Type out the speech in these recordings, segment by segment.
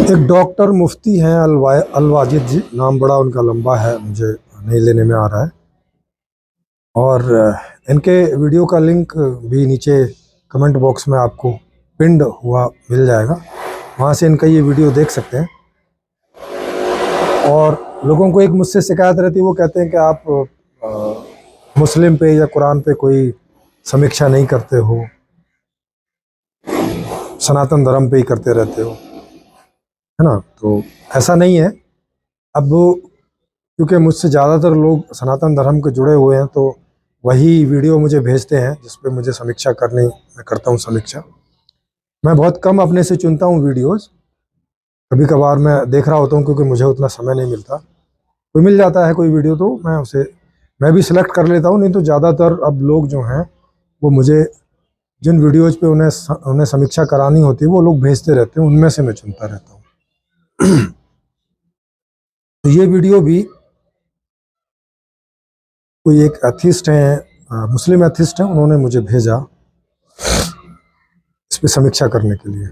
एक डॉक्टर मुफ्ती हैं अलवाजिद जी, नाम बड़ा उनका लंबा है, मुझे नहीं लेने में आ रहा है। और इनके वीडियो का लिंक भी नीचे कमेंट बॉक्स में आपको पिंड हुआ मिल जाएगा, वहाँ से इनका ये वीडियो देख सकते हैं। और लोगों को एक मुझसे शिकायत रहती है, वो कहते हैं कि आप मुस्लिम पे या कुरान पे कोई समीक्षा नहीं करते हो, सनातन धर्म पे ही करते रहते हो, है ना। तो ऐसा नहीं है। अब क्योंकि मुझसे ज़्यादातर लोग सनातन धर्म के जुड़े हुए हैं, तो वही वीडियो मुझे भेजते हैं जिस पे मुझे समीक्षा करनी, मैं करता हूँ समीक्षा। मैं बहुत कम अपने से चुनता हूँ वीडियोस, कभी कभार मैं देख रहा होता हूँ क्योंकि मुझे उतना समय नहीं मिलता। कोई मिल जाता है कोई वीडियो तो मैं भी सिलेक्ट कर लेता हूँ, नहीं तो ज़्यादातर अब लोग जो हैं वो मुझे जिन वीडियोज़ पे उन्हें समीक्षा करानी होती है वो लोग भेजते रहते हैं, उनमें से मैं चुनता रहता हूँ। तो ये वीडियो भी कोई एक एथिस्ट हैं, मुस्लिम एथिस्ट हैं, उन्होंने मुझे भेजा इस पे समीक्षा करने के लिए।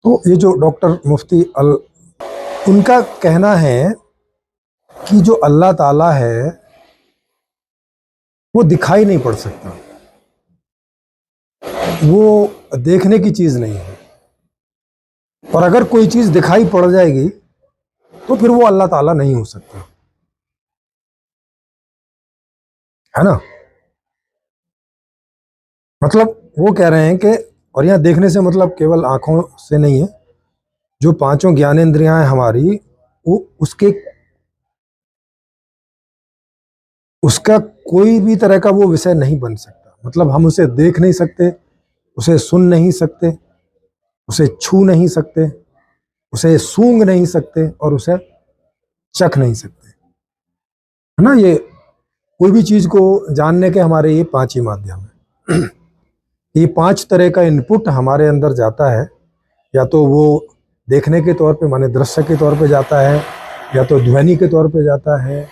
तो ये जो डॉक्टर मुफ्ती उनका कहना है कि जो अल्लाह ताला है वो दिखाई नहीं पड़ सकता, वो देखने की चीज़ नहीं है, और अगर कोई चीज़ दिखाई पड़ जाएगी तो फिर वो अल्लाह ताला नहीं हो सकता, है ना। मतलब वो कह रहे हैं कि, और यहाँ देखने से मतलब केवल आंखों से नहीं है, जो पांचों ज्ञानेंद्रियां हैं हमारी, वो उसका कोई भी तरह का वो विषय नहीं बन सकता। मतलब हम उसे देख नहीं सकते, उसे सुन नहीं सकते, उसे छू नहीं सकते, उसे सूंघ नहीं सकते, और उसे चख नहीं सकते, है ना। ये कोई भी चीज को जानने के हमारे ये पांच ही माध्यम है। ये पांच तरह का इनपुट हमारे अंदर जाता है, या तो वो देखने के तौर पे माने दृश्य के तौर पे जाता है, या तो ध्वनि के तौर पे जाता है,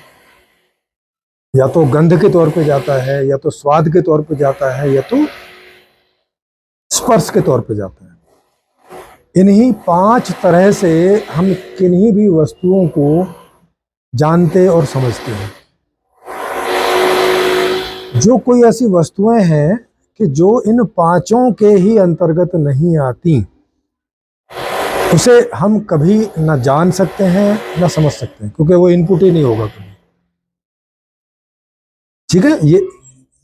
या तो गंध के तौर पे जाता है, या तो स्वाद के तौर पे जाता है, या तो स्पर्श के तौर पे जाता है। इन्हीं पांच तरह से हम किन्हीं भी वस्तुओं को जानते और समझते हैं। जो कोई ऐसी वस्तुएं हैं कि जो इन पांचों के ही अंतर्गत नहीं आती, उसे हम कभी ना जान सकते हैं ना समझ सकते हैं, क्योंकि वो इनपुट ही नहीं होगा कभी। ठीक है,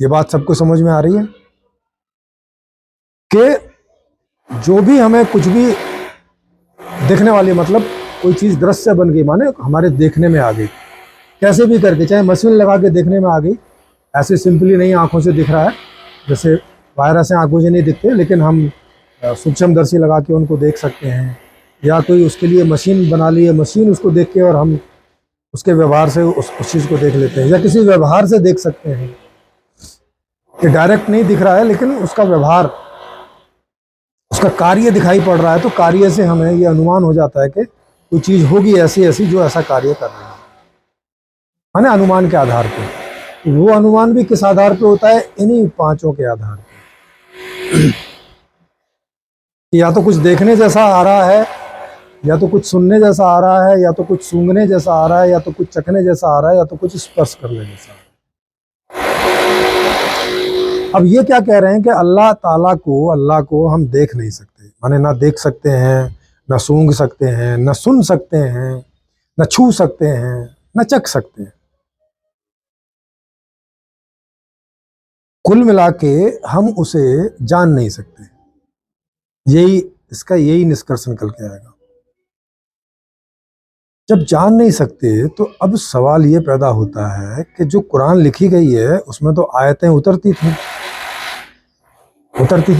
ये बात सबको समझ में आ रही है कि जो भी हमें कुछ भी देखने वाली, मतलब कोई चीज दृश्य बन गई माने हमारे देखने में आ गई, कैसे भी करके, चाहे मशीन लगा के देखने में आ गई, ऐसे सिंपली नहीं आंखों से दिख रहा है, जैसे वायरस से आंखों से नहीं दिखते, लेकिन हम सूक्ष्मदर्शी लगा के उनको देख सकते हैं, या कोई उसके लिए मशीन बना ली है, मशीन उसको देख के और हम उसके व्यवहार से उस चीज़ को देख लेते हैं, या किसी व्यवहार से देख सकते हैं कि डायरेक्ट नहीं दिख रहा है लेकिन उसका व्यवहार, उसका कार्य दिखाई पड़ रहा है, तो कार्य से हमें ये अनुमान हो जाता है कि कोई चीज़ होगी ऐसी ऐसी जो ऐसा कार्य कर रही है, माने अनुमान के आधार पे। वो अनुमान भी किस आधार पे होता है? इन्हीं पांचों के आधार पे। या तो कुछ देखने जैसा आ रहा है, या तो कुछ सुनने जैसा आ रहा है, या तो कुछ सूंघने जैसा आ रहा है, या तो कुछ चखने जैसा आ रहा है, या तो कुछ स्पर्श करने जैसा। अब ये क्या कह रहे हैं कि अल्लाह को हम देख नहीं सकते, माने ना देख सकते हैं, ना सूंघ सकते हैं, ना सुन सकते हैं, ना छू सकते हैं, ना चख सकते हैं। कुल मिला के हम उसे जान नहीं सकते। यही निष्कर्ष निकल के आएगा। जब जान नहीं सकते तो अब सवाल ये पैदा होता है कि जो कुरान लिखी गई है उसमें तो आयतें उतरती थी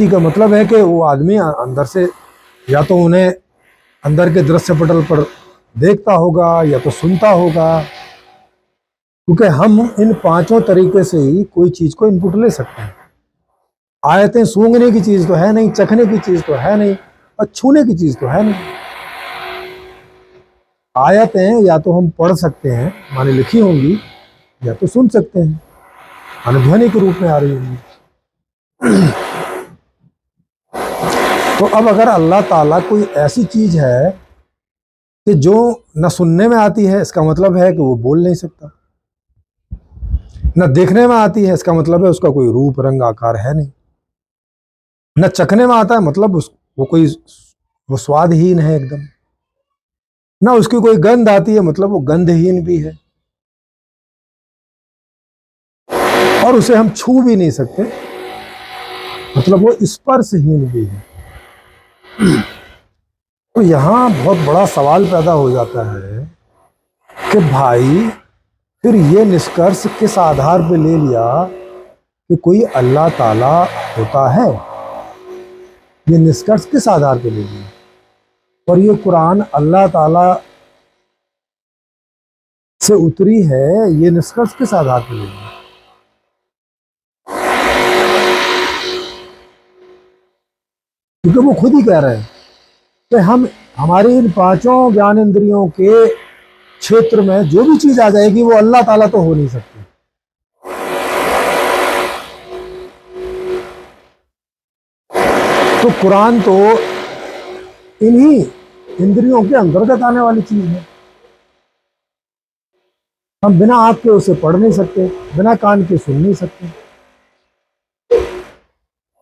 का मतलब है कि वो आदमी अंदर से या तो उन्हें अंदर के दृश्य पटल पर देखता होगा या तो सुनता होगा, क्योंकि हम इन पांचों तरीके से ही कोई चीज को इनपुट ले सकते हैं। आयतें सूंघने की चीज तो है नहीं, चखने की चीज तो है नहीं, और छूने की चीज तो है नहीं। आयतें या तो हम पढ़ सकते हैं माने लिखी होंगी, या तो सुन सकते हैं माने ध्वनि के रूप में आ रही होंगी। तो अब अगर अल्लाह ताला कोई ऐसी चीज है कि जो न सुनने में आती है, इसका मतलब है कि वो बोल नहीं सकता। न देखने में आती है, इसका मतलब है उसका कोई रूप रंग आकार है नहीं। न चखने में आता है, मतलब वो स्वादहीन है एकदम। ना उसकी कोई गंध आती है, मतलब वो गंधहीन भी है। और उसे हम छू भी नहीं सकते, मतलब वो स्पर्शहीन भी है। तो यहां बहुत बड़ा सवाल पैदा हो जाता है कि भाई फिर ये निष्कर्ष किस आधार पे ले लिया कि कोई अल्लाह ताला होता है? ये निष्कर्ष किस आधार पे ले लिया? और ये कुरान अल्लाह ताला से उतरी है, ये निष्कर्ष किस आधार पे ले लिया? क्योंकि वो खुद ही कह रहे हैं कि हमारी इन पांचों ज्ञान इंद्रियों के क्षेत्र में जो भी चीज आ जाएगी वो अल्लाह ताला तो हो नहीं सकती। तो कुरान तो इन्हीं इंद्रियों के अंतर्गत आने वाली चीज है। हम बिना आंख के उसे पढ़ नहीं सकते, बिना कान के सुन नहीं सकते,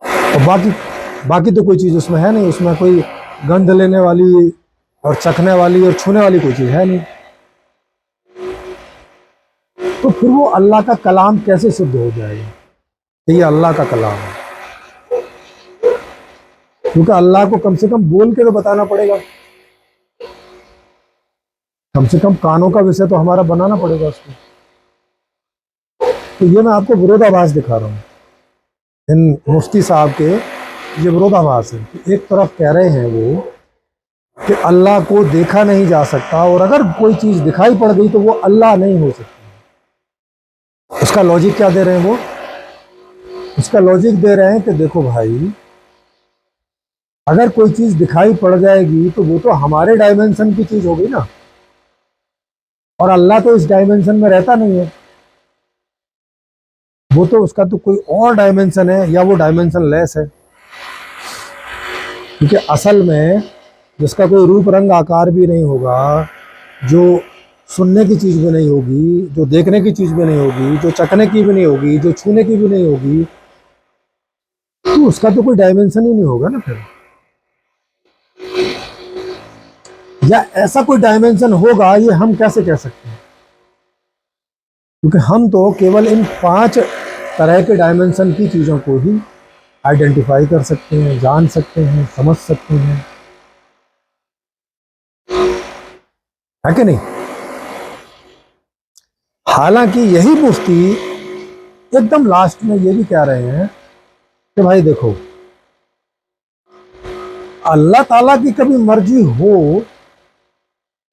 और बाकी बाकी तो कोई चीज उसमें है नहीं। उसमें कोई गंध लेने वाली और चखने वाली और छूने वाली कोई चीज है नहीं। तो फिर वो अल्लाह का कलाम कैसे सिद्ध हो जाएगा कि ये अल्लाह का कलाम है? क्योंकि अल्लाह को कम से कम बोल के तो बताना पड़ेगा, कम से कम कानों का विषय तो हमारा बनाना पड़ेगा उसको। तो ये मैं आपको विरोधाभास दिखा रहा हूँ इन मुफ्ती साहब के। ये विरोधाभास है कि एक तरफ कह रहे हैं वो कि अल्लाह को देखा नहीं जा सकता, और अगर कोई चीज दिखाई पड़ गई तो वो अल्लाह नहीं हो सकती। उसका लॉजिक क्या दे रहे हैं वो? उसका लॉजिक दे रहे हैं कि देखो भाई, अगर कोई चीज दिखाई पड़ जाएगी तो वो तो हमारे डायमेंशन की चीज होगी ना, और अल्लाह तो इस डायमेंशन में रहता नहीं है। वो तो उसका तो कोई और डायमेंशन है, या वो डायमेंशन लेस है। क्योंकि असल में जिसका कोई रूप रंग आकार भी नहीं होगा, जो सुनने की चीज भी नहीं होगी, जो देखने की चीज भी नहीं होगी, जो चखने की भी नहीं होगी, जो छूने की भी नहीं होगी, तो उसका तो कोई डायमेंशन ही नहीं होगा ना फिर। या ऐसा कोई डायमेंशन होगा, ये हम कैसे कह सकते हैं? क्योंकि हम तो केवल इन 5 तरह के डायमेंशन की चीजों को ही आइडेंटिफाई कर सकते हैं, जान सकते हैं, समझ सकते हैं, है कि नहीं? हालांकि यही मुफ्ती एकदम लास्ट में ये भी कह रहे हैं कि भाई देखो, अल्लाह ताला की कभी मर्जी हो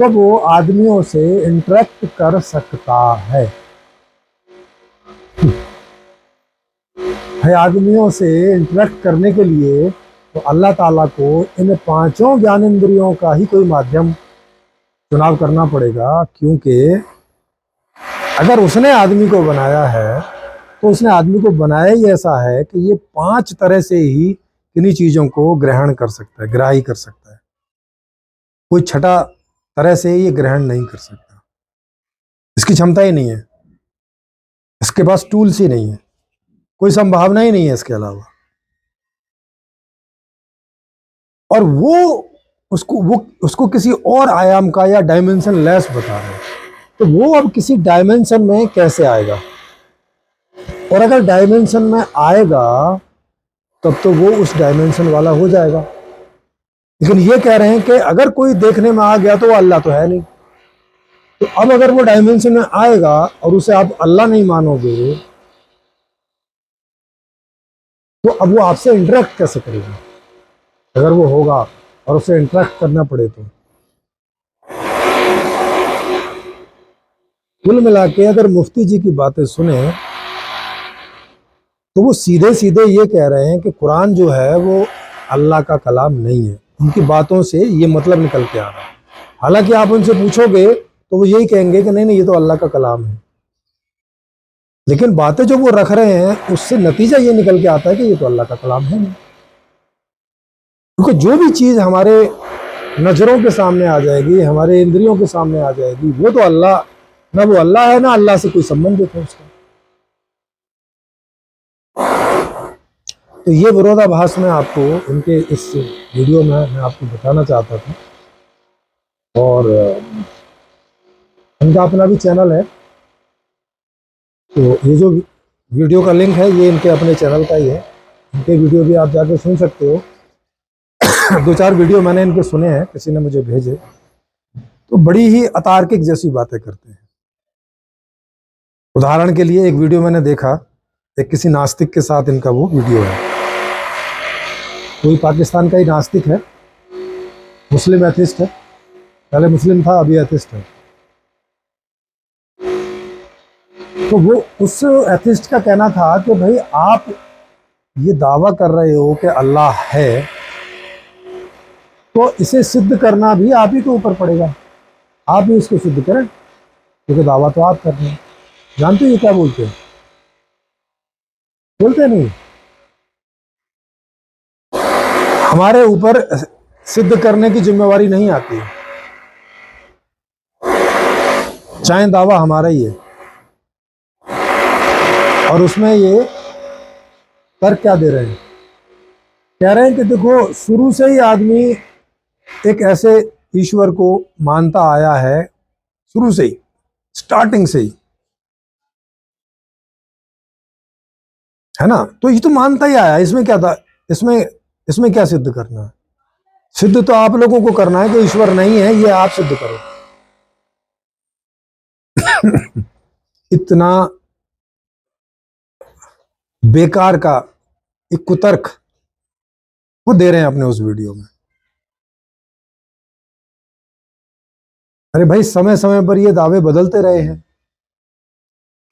तो वो आदमियों से इंटरेक्ट कर सकता है। है आदमियों से इंटरेक्ट करने के लिए तो अल्लाह ताला को इन 5 ज्ञानेंद्रियों का ही कोई माध्यम चुनाव करना पड़ेगा। क्योंकि अगर उसने आदमी को बनाया है तो उसने आदमी को बनाया ही ऐसा है कि ये 5 तरह से ही किन्हीं चीजों को ग्रहण कर सकता है, ग्राही कर सकता है। कोई छठा तरह से ये ग्रहण नहीं कर सकता, इसकी क्षमता ही नहीं है, इसके पास टूल्स ही नहीं है, कोई संभावना ही नहीं है इसके अलावा। और उसको किसी और आयाम का या डायमेंशन लेस बता रहे हैं। तो वो अब किसी डायमेंशन में कैसे आएगा? और अगर डायमेंशन में आएगा तब तो वो उस डायमेंशन वाला हो जाएगा। लेकिन ये कह रहे हैं कि अगर कोई देखने में आ गया तो वो अल्लाह तो है नहीं। तो अब अगर वो डायमेंशन में आएगा और उसे आप अल्लाह नहीं मानोगे, तो अब वो आपसे इंटरेक्ट कैसे करेगा? अगर वो होगा और उसे इंटरेक्ट करना पड़े तो। कुल मिला के अगर मुफ्ती जी की बातें सुने तो वो सीधे सीधे ये कह रहे हैं कि कुरान जो है वो अल्लाह का कलाम नहीं है। उनकी बातों से ये मतलब निकल के आ रहा है। हालांकि आप उनसे पूछोगे तो वो यही कहेंगे कि नहीं नहीं, ये तो अल्लाह का कलाम है। लेकिन बातें जो वो रख रहे हैं उससे नतीजा ये निकल के आता है कि ये तो अल्लाह का कलाम है नहीं। क्योंकि जो भी चीज़ हमारे नज़रों के सामने आ जाएगी, हमारे इंद्रियों के सामने आ जाएगी, वो तो अल्लाह, ना वो अल्लाह है ना अल्लाह से कोई संबंधित है उसका। तो ये विरोधाभास में आपको इनके इस वीडियो में मैं आपको बताना चाहता था। और इनका अपना भी चैनल है, तो ये जो वीडियो का लिंक है ये इनके अपने चैनल का ही है। इनके वीडियो भी आप जाके सुन सकते हो। 2-4 वीडियो मैंने इनके सुने हैं, किसी ने मुझे भेजे, तो बड़ी ही अतार्किक जैसी बातें करते हैं। उदाहरण के लिए एक वीडियो मैंने देखा, एक किसी नास्तिक के साथ इनका वो वीडियो है। कोई पाकिस्तान का ही नास्तिक है, मुस्लिम एथिस्ट है, पहले मुस्लिम था अभी एथिस्ट है। तो वो उस एथिस्ट का कहना था कि भाई आप ये दावा कर रहे हो कि अल्लाह है, तो इसे सिद्ध करना भी आप ही के ऊपर पड़ेगा, आप ही इसको सिद्ध करें, क्योंकि दावा तो आप कर रहे हैं। जानते हो ये क्या बोलते हैं? बोलते नहीं, हमारे ऊपर सिद्ध करने की जिम्मेवारी नहीं आती है, चाहे दावा हमारा ही है। और उसमें ये तर्क क्या दे रहे हैं? कह रहे हैं कि देखो, शुरू से ही आदमी एक ऐसे ईश्वर को मानता आया है, शुरू से ही, स्टार्टिंग से ही, है ना। तो ये तो मानता ही आया, इसमें क्या था, इसमें इसमें क्या सिद्ध करना है? सिद्ध तो आप लोगों को करना है कि ईश्वर नहीं है, ये आप सिद्ध करो। इतना बेकार का एक कुतर्क वो दे रहे हैं अपने उस वीडियो में। अरे भाई, समय समय पर ये दावे बदलते रहे हैं।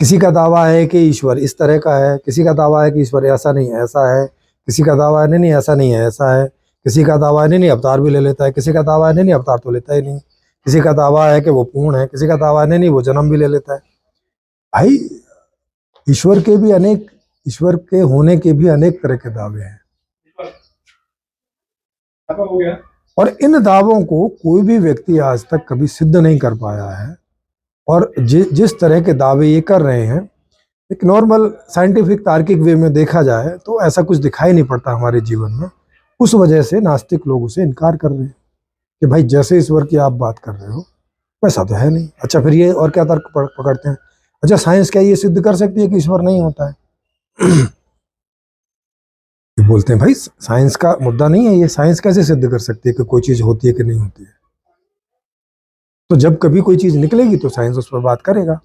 किसी का दावा है कि ईश्वर इस तरह का है, किसी का दावा है कि ईश्वर ऐसा नहीं ऐसा है, किसी का दावा है नहीं नहीं ऐसा नहीं है ऐसा है, किसी का दावा है नहीं नहीं अवतार भी ले लेता है, किसी का दावा है नहीं नहीं अवतार तो लेता ही नहीं, किसी का दावा है कि वो पूर्ण है, किसी का दावा है नहीं नहीं वो जन्म भी ले लेता है। भाई, ईश्वर के होने के भी अनेक तरह के दावे हैं, और इन दावों को कोई भी व्यक्ति आज तक कभी सिद्ध नहीं कर पाया है। और जिस तरह के दावे ये कर रहे हैं, एक नॉर्मल साइंटिफिक तार्किक वे में देखा जाए तो ऐसा कुछ दिखाई नहीं पड़ता हमारे जीवन में। उस वजह से नास्तिक लोग उसे इनकार कर रहे हैं कि भाई जैसे ईश्वर की आप बात कर रहे हो वैसा तो है नहीं। अच्छा, फिर ये और क्या तर्क पकड़ते हैं? अच्छा, साइंस क्या ये सिद्ध कर सकती है कि ईश्वर नहीं होता है? ये बोलते हैं भाई साइंस का मुद्दा नहीं है ये, साइंस कैसे सिद्ध कर सकती है कि कोई चीज होती है कि नहीं होती है? तो जब कभी कोई चीज निकलेगी तो साइंस उस पर बात करेगा।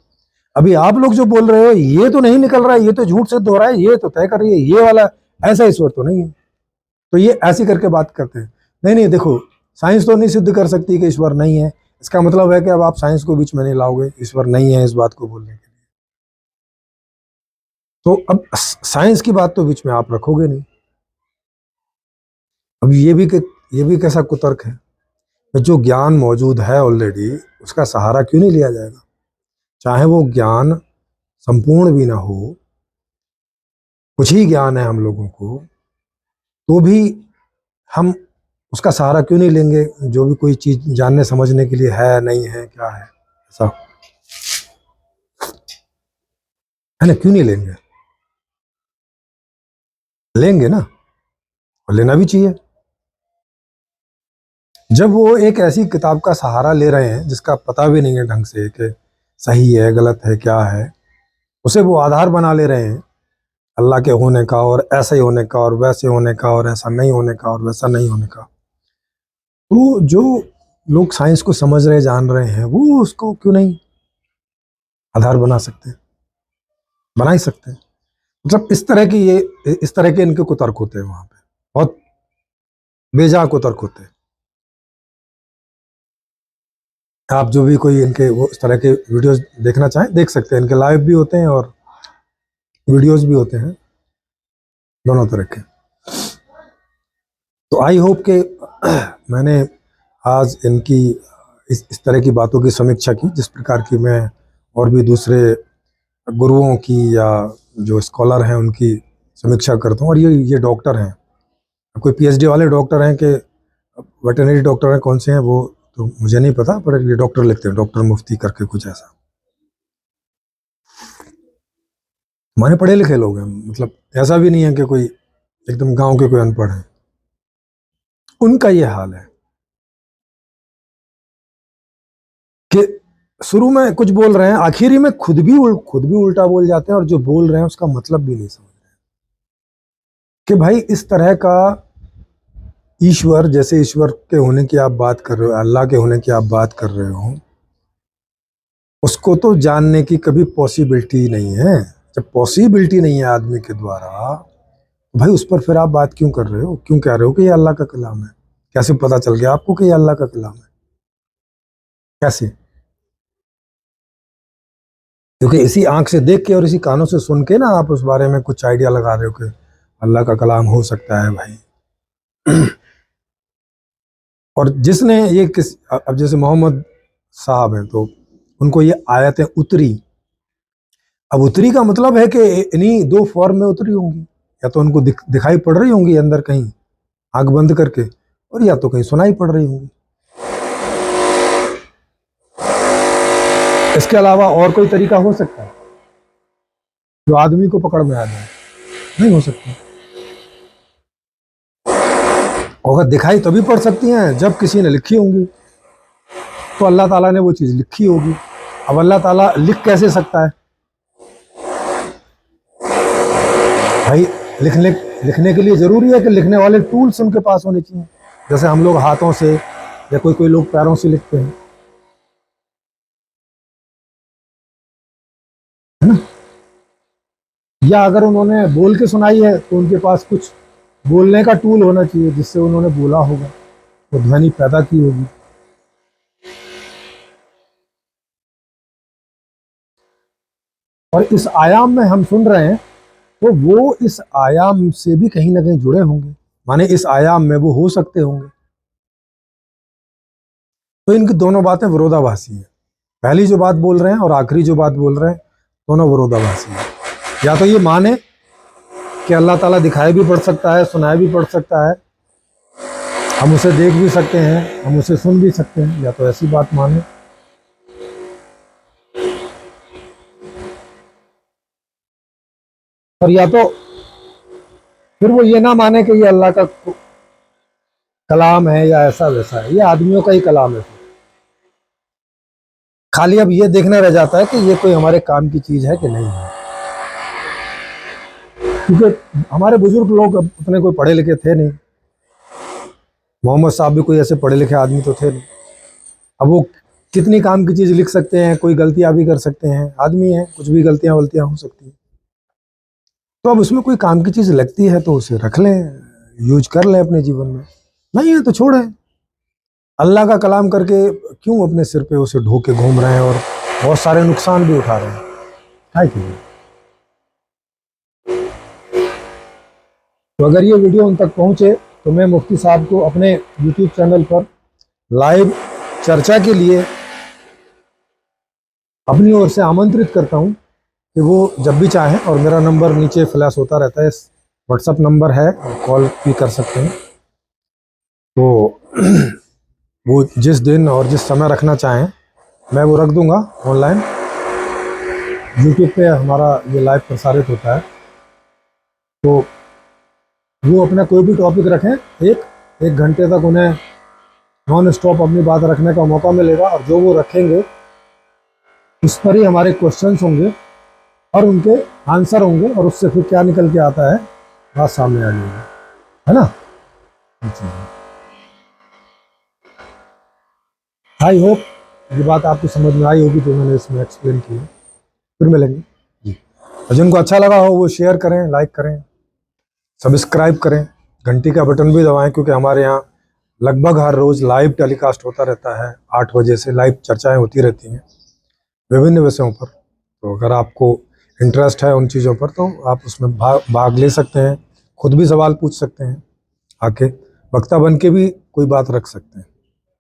अभी आप लोग जो बोल रहे हो ये तो नहीं निकल रहा है, ये तो झूठ सिद्ध हो रहा है, ये तो तय कर रही है, ये वाला ऐसा ईश्वर तो नहीं है, तो ये ऐसी करके बात करते हैं। नहीं नहीं, देखो, साइंस तो नहीं सिद्ध कर सकती कि ईश्वर नहीं है, इसका मतलब है कि अब आप साइंस को बीच में नहीं लाओगे ईश्वर नहीं है इस बात को बोलने के लिए। तो अब साइंस की बात तो बीच में आप रखोगे नहीं। अब ये भी कैसा कुतर्क है? जो ज्ञान मौजूद है ऑलरेडी, उसका सहारा क्यों नहीं लिया जाएगा? चाहे वो ज्ञान संपूर्ण भी ना हो, कुछ ही ज्ञान है हम लोगों को, तो भी हम उसका सहारा क्यों नहीं लेंगे? जो भी कोई चीज जानने समझने के लिए है, नहीं है, क्या है, ऐसा है ना, क्यों नहीं लेंगे? लेंगे ना, और लेना भी चाहिए। जब वो एक ऐसी किताब का सहारा ले रहे हैं जिसका पता भी नहीं है ढंग से कि सही है गलत है क्या है, उसे वो आधार बना ले रहे हैं अल्लाह के होने का, और ऐसे ही होने का, और वैसे होने का, और ऐसा नहीं होने का, और वैसा नहीं होने का, तो जो लोग साइंस को समझ रहे जान रहे हैं वो उसको क्यों नहीं आधार बना सकते? बना ही सकते हैं। मतलब इस तरह के इनके कुतर्क होते हैं वहां पे, बहुत बेजा कुतर्क होते हैं। आप जो भी कोई इनके वो इस तरह के वीडियोस देखना चाहें देख सकते हैं, इनके लाइव भी होते हैं और वीडियोस भी होते हैं, दोनों तरह के। तो आई होप के मैंने आज इनकी इस तरह की बातों की समीक्षा की, जिस प्रकार की मैं और भी दूसरे गुरुओं की या जो स्कॉलर हैं उनकी समीक्षा करता हूँ। और ये डॉक्टर हैं, कोई पीएचडी वाले डॉक्टर हैं कि वेटरनरी डॉक्टर हैं, कौन से हैं वो तो मुझे नहीं पता, पर ये डॉक्टर लिखते हैं, डॉक्टर मुफ्ती करके कुछ ऐसा। हमारे पढ़े लिखे लोग हैं, मतलब ऐसा भी नहीं है कि कोई एकदम गांव के कोई अनपढ़ है, उनका ये हाल है कि शुरू में कुछ बोल रहे हैं, आखिरी में खुद भी उल्टा बोल जाते हैं, और जो बोल रहे हैं उसका मतलब भी नहीं समझ रहे कि भाई इस तरह का ईश्वर, जैसे ईश्वर के होने की आप बात कर रहे हो, अल्लाह के होने की आप बात कर रहे हो, उसको तो जानने की कभी पॉसिबिलिटी नहीं है। जब पॉसिबिलिटी नहीं है आदमी के द्वारा, भाई उस पर फिर आप बात क्यों कर रहे हो, क्यों कह रहे हो कि ये अल्लाह का कलाम है? कैसे पता चल गया आपको कि ये अल्लाह का कलाम है? कैसे? क्योंकि इसी आंख से देख के और इसी कानों से सुन के ना आप उस बारे में कुछ आइडिया लगा रहे हो कि अल्लाह का कलाम हो सकता है भाई। और जिसने ये अब जैसे मोहम्मद साहब हैं, तो उनको ये आयतें उतरी, अब उतरी का मतलब है कि इन्हीं दो फॉर्म में उतरी होंगी, या तो उनको दिखाई पड़ रही होंगी अंदर कहीं आंख बंद करके, और या तो कहीं सुनाई पड़ रही होंगी। इसके अलावा और कोई तरीका हो सकता है जो आदमी को पकड़ में आ जाए? नहीं हो सकता। अगर दिखाई तभी पड़ सकती हैं जब किसी ने लिखी होंगी, तो अल्लाह ताला ने वो चीज़ लिखी होगी। अब अल्लाह ताला लिख कैसे सकता है भाई? लिखने के लिए ज़रूरी है कि लिखने वाले टूल्स उनके पास होने चाहिए, जैसे हम लोग हाथों से या कोई लोग पैरों से लिखते हैं, है ना? या अगर उन्होंने बोल के सुनाई है तो उनके पास कुछ बोलने का टूल होना चाहिए जिससे उन्होंने बोला होगा, वो ध्वनि पैदा की होगी। और इस आयाम में हम सुन रहे हैं, तो वो इस आयाम से भी कहीं ना कहीं जुड़े होंगे, माने इस आयाम में वो हो सकते होंगे। तो इनकी दोनों बातें विरोधाभासी हैं। पहली जो बात बोल रहे हैं और आखिरी जो बात बोल रहे हैं, दोनों विरोधाभासी हैं। या तो ये माने कि अल्लाह ताला दिखाई भी पड़ सकता है, सुनाई भी पड़ सकता है, हम उसे देख भी सकते हैं, हम उसे सुन भी सकते हैं, या तो ऐसी बात माने। और या तो फिर वो ये ना माने कि ये अल्लाह का कलाम है या ऐसा वैसा है, ये आदमियों का ही कलाम है। खाली अब ये देखना रह जाता है कि ये कोई हमारे काम की चीज है कि नहीं है, क्योंकि हमारे बुजुर्ग लोग उतने कोई पढ़े लिखे थे नहीं, मोहम्मद साहब भी कोई ऐसे पढ़े लिखे आदमी तो थे नहीं। अब वो कितनी काम की चीज़ लिख सकते हैं, कोई गलतियां भी कर सकते हैं, आदमी है, कुछ भी गलतियां वलतियां हो सकती हैं। तो अब उसमें कोई काम की चीज़ लगती है तो उसे रख लें, यूज कर लें अपने जीवन में, नहीं है तो छोड़ें। अल्लाह का कलाम करके क्यों अपने सिर पे उसे ढो के घूम रहे हैं और बहुत सारे नुकसान भी उठा रहे हैं? है कि नहीं? तो अगर ये वीडियो उन तक पहुंचे तो मैं मुफ्ती साहब को अपने यूट्यूब चैनल पर लाइव चर्चा के लिए अपनी ओर से आमंत्रित करता हूं कि वो जब भी चाहें, और मेरा नंबर नीचे फ्लैश होता रहता है, व्हाट्सअप नंबर है, कॉल भी कर सकते हैं। तो वो जिस दिन और जिस समय रखना चाहें मैं वो रख दूंगा ऑनलाइन। यूट्यूब पे हमारा ये लाइव प्रसारित होता है, तो वो अपना कोई भी टॉपिक रखें, एक घंटे तक उन्हें नॉन स्टॉप अपनी बात रखने का मौका मिलेगा, और जो वो रखेंगे उस पर ही हमारे क्वेश्चंस होंगे और उनके आंसर होंगे, और उससे फिर क्या निकल के आता है बात सामने आ जाएगी, है ना? आई होप ये बात आपको समझ में आई होगी जो मैंने इसमें एक्सप्लेन की है। फिर मिलेंगे जी। और जिनको अच्छा लगा हो वो शेयर करें, लाइक करें, सब्सक्राइब करें, घंटी का बटन भी दबाएं, क्योंकि हमारे यहाँ लगभग हर रोज़ लाइव टेलीकास्ट होता रहता है। 8 बजे से लाइव चर्चाएं होती रहती हैं विभिन्न विषयों पर। तो अगर आपको इंटरेस्ट है उन चीज़ों पर तो आप उसमें भाग ले सकते हैं, खुद भी सवाल पूछ सकते हैं, आके वक्ता बन के भी कोई बात रख सकते हैं।